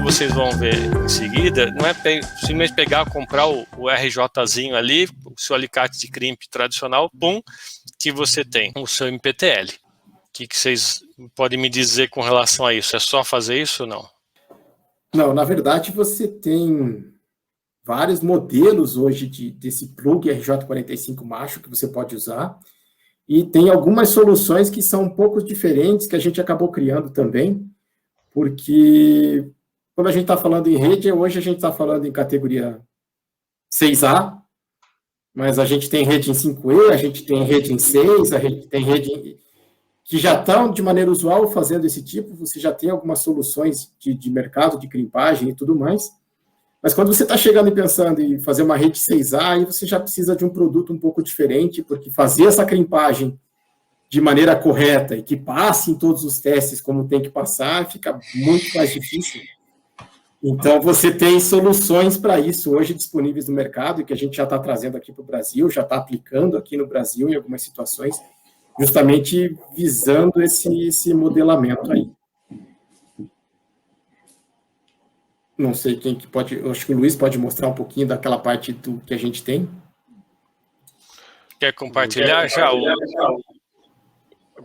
vocês vão ver em seguida, não é simplesmente pegar, comprar o RJzinho ali, o seu alicate de crimp tradicional, pum, que você tem o seu MPTL. O que vocês podem me dizer com relação a isso? É só fazer isso ou não? Não, na verdade você tem vários modelos hoje desse plug RJ45 macho que você pode usar, e tem algumas soluções que são um pouco diferentes, que a gente acabou criando também, porque quando a gente está falando em rede, hoje a gente está falando em categoria 6A, mas a gente tem rede em 5E, a gente tem rede em 6, a gente tem rede que já estão, de maneira usual, fazendo esse tipo, você já tem algumas soluções de mercado, de crimpagem e tudo mais, mas quando você está chegando e pensando em fazer uma rede 6A, aí você já precisa de um produto um pouco diferente, porque fazer essa crimpagem de maneira correta e que passe em todos os testes como tem que passar, fica muito mais difícil. Então, você tem soluções para isso hoje disponíveis no mercado, e que a gente já está trazendo aqui para o Brasil, já está aplicando aqui no Brasil em algumas situações, justamente visando esse modelamento aí. Não sei quem que pode, eu acho que o Luiz pode mostrar um pouquinho daquela parte do que a gente tem. Quer compartilhar já?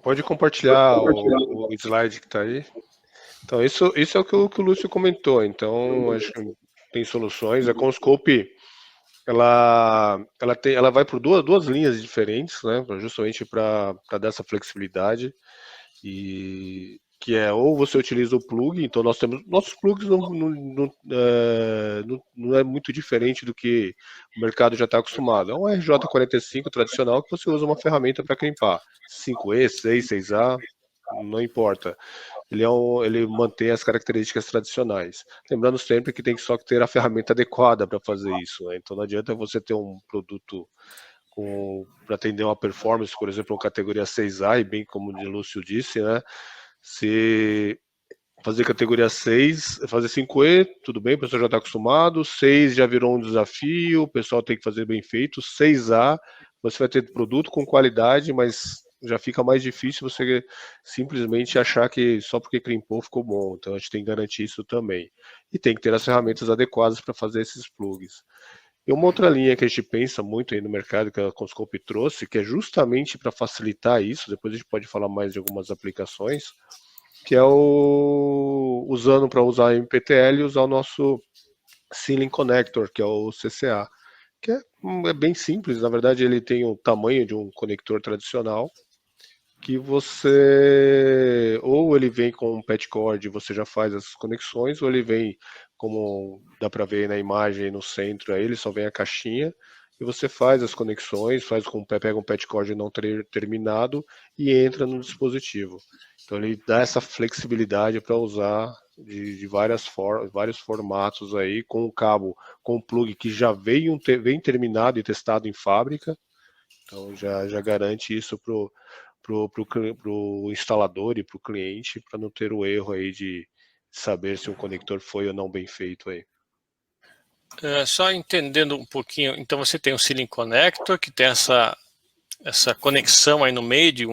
Pode compartilhar o slide que está aí. Então, isso é o que o Lúcio comentou. Então, acho que tem soluções. A Conscope, ela vai por duas linhas diferentes, né? Justamente para dar essa flexibilidade. E que é, ou você utiliza o plug, então nossos plugs não é muito diferente do que o mercado já está acostumado. É um RJ45 tradicional que você usa uma ferramenta para crimpar. 5E, 6, 6A, não importa. Ele mantém as características tradicionais. Lembrando sempre que tem que só ter a ferramenta adequada para fazer isso, né? Então não adianta você ter um produto para atender uma performance, por exemplo, uma categoria 6A, e bem como o Lúcio disse, né? Se fazer categoria 6, fazer 5E, tudo bem, o pessoal já está acostumado, 6 já virou um desafio, o pessoal tem que fazer bem feito, 6A, você vai ter produto com qualidade, mas já fica mais difícil você simplesmente achar que só porque crimpou ficou bom, então a gente tem que garantir isso também. E tem que ter as ferramentas adequadas para fazer esses plugs. E uma outra linha que a gente pensa muito aí no mercado, que a Conscope trouxe, que é justamente para facilitar isso, depois a gente pode falar mais de algumas aplicações, que é usando para usar MPTL e usar o nosso Sealing Connector, que é o CCA, que é bem simples, na verdade ele tem o tamanho de um conector tradicional, que você, ou ele vem com um patch cord e você já faz as conexões, ou ele vem, como dá para ver na imagem no centro, aí ele só vem a caixinha, e você faz as conexões, pega um patch cord não terminado e entra no dispositivo. Então ele dá essa flexibilidade para usar de vários formatos aí, com o cabo, com o plug que já vem terminado e testado em fábrica, então já garante isso pro instalador e para o cliente, para não ter o erro aí de saber se um conector foi ou não bem feito aí. Só entendendo um pouquinho, então você tem o Sealing Connector, que tem essa conexão aí no meio de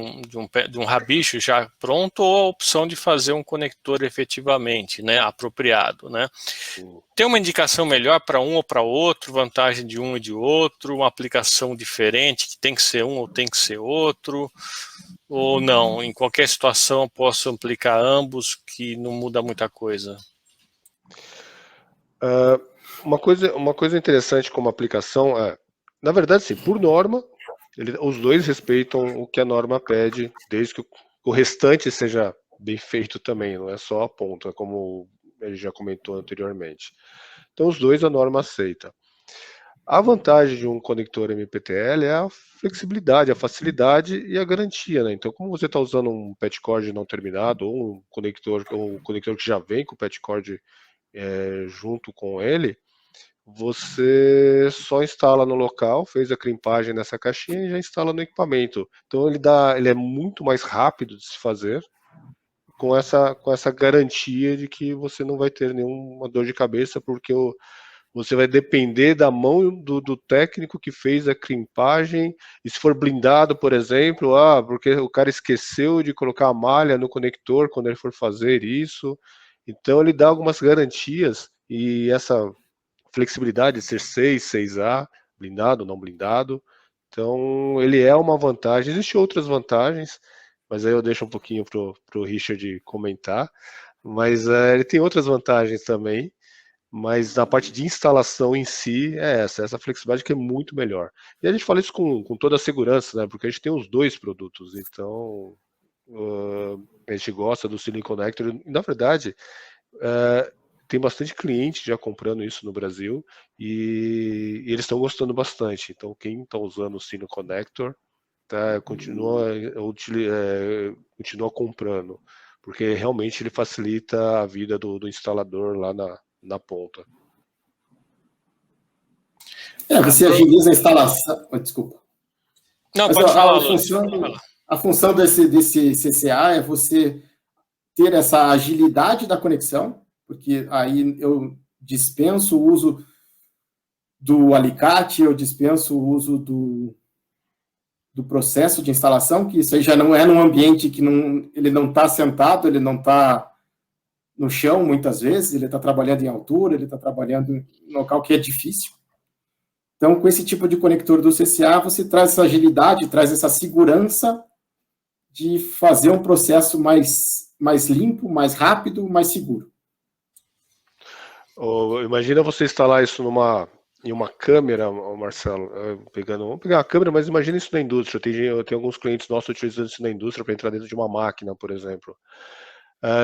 um rabicho já pronto, ou a opção de fazer um conector efetivamente, né, apropriado, né? Tem uma indicação melhor para um ou para outro, vantagem de um e de outro, uma aplicação diferente, que tem que ser um ou tem que ser outro, ou não? Em qualquer situação eu posso aplicar ambos, que não muda muita coisa? Uma coisa interessante como aplicação é, na verdade, sim, por norma, os dois respeitam o que a norma pede, desde que o restante seja bem feito também, não é só a ponta, como ele já comentou anteriormente. Então, os dois a norma aceita. A vantagem de um conector MPTL é a flexibilidade, a facilidade e a garantia, né? Então, como você está usando um patch cord não terminado ou um conector que já vem com o patch cord junto com ele, você só instala no local, fez a crimpagem nessa caixinha e já instala no equipamento. Então ele é muito mais rápido de se fazer, com essa garantia de que você não vai ter nenhuma dor de cabeça, porque você vai depender da mão do técnico que fez a crimpagem, e se for blindado, por exemplo, porque o cara esqueceu de colocar a malha no conector quando ele for fazer isso, Então ele dá algumas garantias e essa flexibilidade de ser 6, 6A, blindado, não blindado. Então ele é uma vantagem. Existem outras vantagens, mas aí eu deixo um pouquinho para o Richard comentar. Mas ele tem outras vantagens também. Mas na parte de instalação em si, é essa flexibilidade que é muito melhor. E a gente fala isso com toda a segurança, né? Porque a gente tem os dois produtos, então a gente gosta do Silicon Connector. Na verdade, tem bastante cliente já comprando isso no Brasil e eles estão gostando bastante. Então, quem está usando o Silicon Connector continua comprando, porque realmente ele facilita a vida do instalador lá na ponta. Você agiliza a instalação. Desculpa. Não, mas, pode falar, a função desse CCA é você ter essa agilidade da conexão, porque aí eu dispenso o uso do alicate, eu dispenso o uso do processo de instalação, que isso aí já não é num ambiente que ele não está sentado, ele não está no chão, muitas vezes, ele está trabalhando em altura, ele está trabalhando em local que é difícil. Então, com esse tipo de conector do CCA, você traz essa agilidade, traz essa segurança de fazer um processo mais limpo, mais rápido, mais seguro. Imagina você instalar isso em uma câmera, Marcelo, vamos pegar a câmera, mas imagina isso na indústria. Eu tenho alguns clientes nossos utilizando isso na indústria para entrar dentro de uma máquina, por exemplo.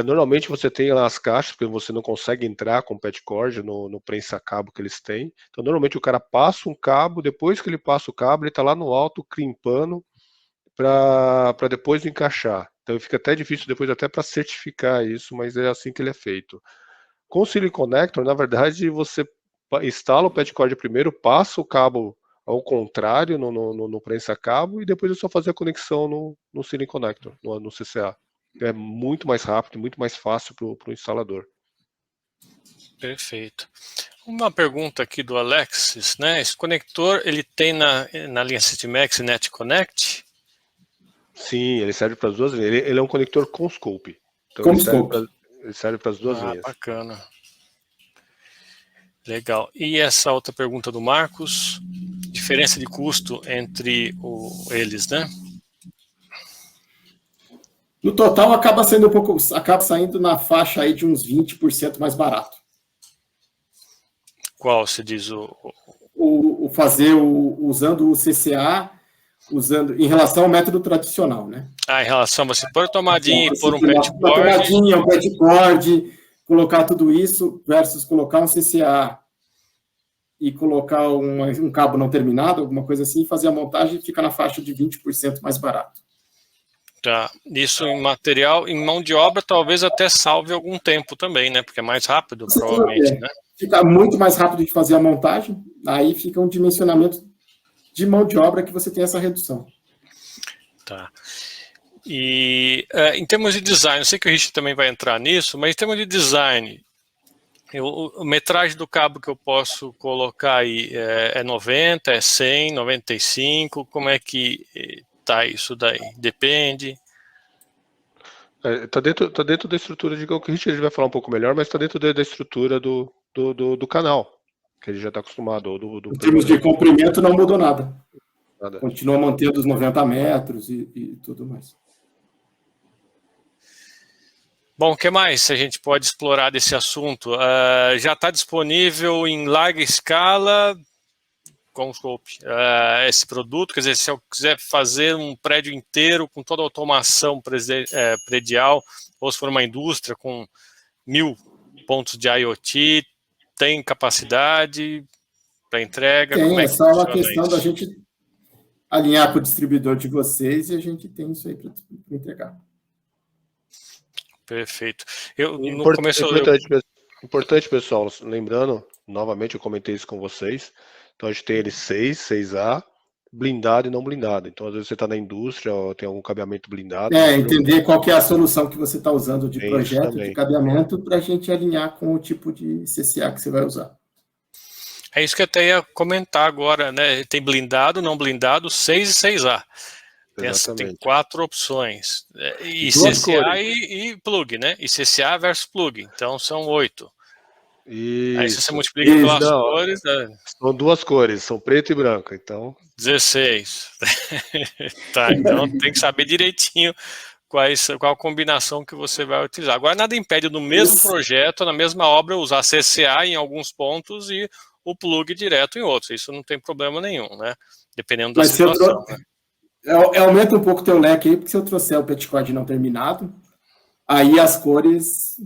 Normalmente você tem lá as caixas, porque você não consegue entrar com pet cord no prensa-cabo que eles têm. Então, normalmente o cara passa um cabo, depois que ele passa o cabo, ele está lá no alto, crimpando, para depois encaixar. Então fica até difícil depois até para certificar isso, mas é assim que ele é feito. Com o Silicon Connector, na verdade, você instala o pet cord primeiro, passa o cabo ao contrário no prensa-cabo e depois é só fazer a conexão no Silicon Connector, no CCA. É muito mais rápido, muito mais fácil para o instalador. Perfeito. Uma pergunta aqui do Alexis, né? Esse conector, ele tem na linha Citymax Net Connect? Sim, ele serve para as duas linhas. Ele é um conector com scope. Então ele serve para as duas linhas. Bacana. Legal. E essa outra pergunta do Marcos, diferença de custo entre eles, né? No total, acaba saindo na faixa aí de uns 20% mais barato. Qual se diz usando o CCA, em relação ao método tradicional, né? Em relação a você pôr a tomadinha e pôr um pet cord. Tomadinha, um pet cord, colocar tudo isso versus colocar um CCA e colocar um cabo não terminado, alguma coisa assim, fazer a montagem, fica na faixa de 20% mais barato. Tá. Isso em material, em mão de obra, talvez até salve algum tempo também, né? Porque é mais rápido, provavelmente, né? Fica muito mais rápido de fazer a montagem, aí fica um dimensionamento de mão de obra que você tem essa redução. Tá. E em termos de design, eu sei que o Richard também vai entrar nisso, mas em termos de design, a metragem do cabo que eu posso colocar aí é 90, é 100, 95, como é que tá isso daí? Depende? Tá dentro da estrutura de que o Richard vai falar um pouco melhor, mas está dentro da estrutura do canal, que ele já está acostumado. Em termos de comprimento, não mudou nada. Continua mantendo os 90 metros e tudo mais. Bom, o que mais a gente pode explorar desse assunto? Já está disponível em larga escala com o scope esse produto, quer dizer, se eu quiser fazer um prédio inteiro com toda a automação predial, ou se for uma indústria com 1000 pontos de IoT, tem capacidade para entrega? Tem, é só uma questão da gente alinhar com o distribuidor de vocês e a gente tem isso aí para entregar. Perfeito. Importante, pessoal, lembrando, novamente eu comentei isso com vocês, então a gente tem ele 6, 6A, blindado e não blindado. Então, às vezes você está na indústria ou tem algum cabeamento blindado. Entender qual que é a solução que você está usando de projeto, de cabeamento, para a gente alinhar com o tipo de CCA que você vai usar. É isso que eu até ia comentar agora, né? Tem blindado, não blindado, 6 e 6A. Tem 4 opções. CCA e plug, né? CCA versus plug. Então são 8. Isso. Aí se você multiplica pelas cores... São 2 cores, são preto e branco, então... 16. Tá, então tem que saber direitinho qual a combinação que você vai utilizar. Agora, nada impede no mesmo projeto, na mesma obra, usar CCA em alguns pontos e o plug direto em outros. Isso não tem problema nenhum, né? Dependendo da situação. Né? Aumenta um pouco o teu leque aí, porque se eu trouxer o petcode não terminado, aí as cores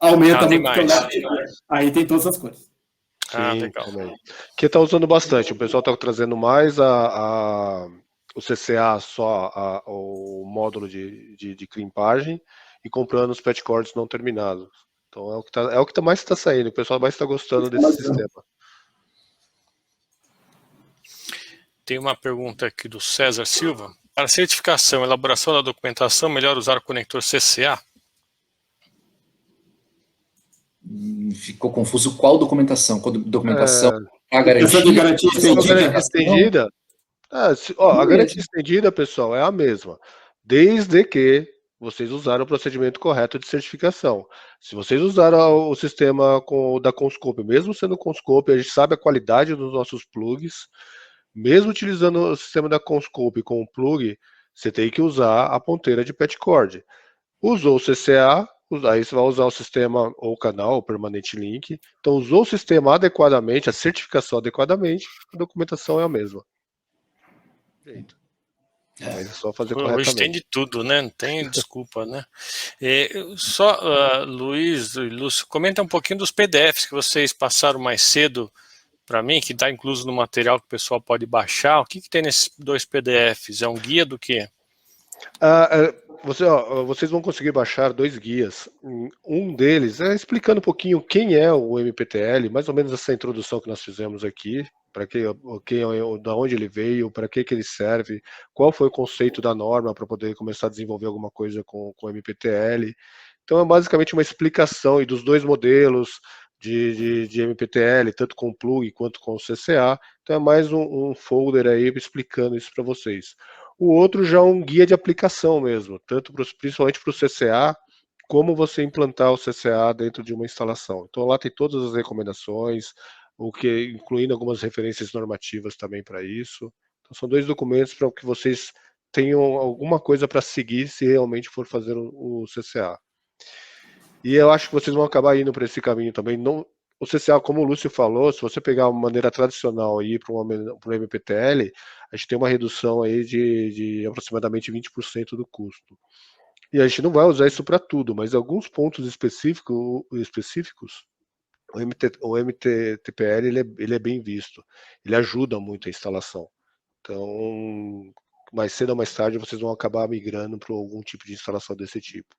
aumenta muito o teu leque. Aí tem todas as cores. Sim, legal. Também. Que está usando bastante. O pessoal está trazendo mais o CCA só, o módulo de crimpagem, e comprando os petcords não terminados. Então é o que mais está saindo. O pessoal mais está gostando desse sistema. Tem uma pergunta aqui do César Silva. Para certificação e elaboração da documentação, melhor usar o conector CCA? Ficou confuso. Qual documentação? Qual documentação? A garantia? De garantia estendida? A garantia estendida, pessoal, é a mesma. Desde que vocês usaram o procedimento correto de certificação. Se vocês usaram o sistema da Conscope, mesmo sendo Conscope, a gente sabe a qualidade dos nossos plugs. Mesmo utilizando o sistema da Conscope com o plug, você tem que usar a ponteira de petcord. Usou o CCA, aí você vai usar o sistema ou o canal, o permanente link. Então, usou o sistema adequadamente, a certificação adequadamente, a documentação é a mesma. Mas é só fazer corretamente. Hoje tem de tudo, né? Não tem desculpa, né? Luiz e Lúcio, comenta um pouquinho dos PDFs que vocês passaram mais cedo para mim, que está incluso no material que o pessoal pode baixar. O que tem nesses 2 PDFs? É um guia do quê? Vocês vão conseguir baixar 2 guias. Um deles é explicando um pouquinho quem é o MPTL, mais ou menos essa introdução que nós fizemos aqui, da onde ele veio, para que ele serve, qual foi o conceito da norma para poder começar a desenvolver alguma coisa com o MPTL. Então é basicamente uma explicação dos 2 modelos de MPTL, tanto com plug quanto com CCA. Então é mais um folder aí explicando isso para vocês. O outro já é um guia de aplicação mesmo, principalmente para o CCA, como você implantar o CCA dentro de uma instalação. Então lá tem todas as recomendações, incluindo algumas referências normativas também para isso. Então são 2 documentos para que vocês tenham alguma coisa para seguir se realmente for fazer o CCA. E eu acho que vocês vão acabar indo para esse caminho também. O CCA, como o Lúcio falou, se você pegar uma maneira tradicional e ir para o MPTL, a gente tem uma redução aí de aproximadamente 20% do custo. E a gente não vai usar isso para tudo, mas alguns pontos específicos o MTTPL ele é bem visto. Ele ajuda muito a instalação. Então, mais cedo ou mais tarde, vocês vão acabar migrando para algum tipo de instalação desse tipo.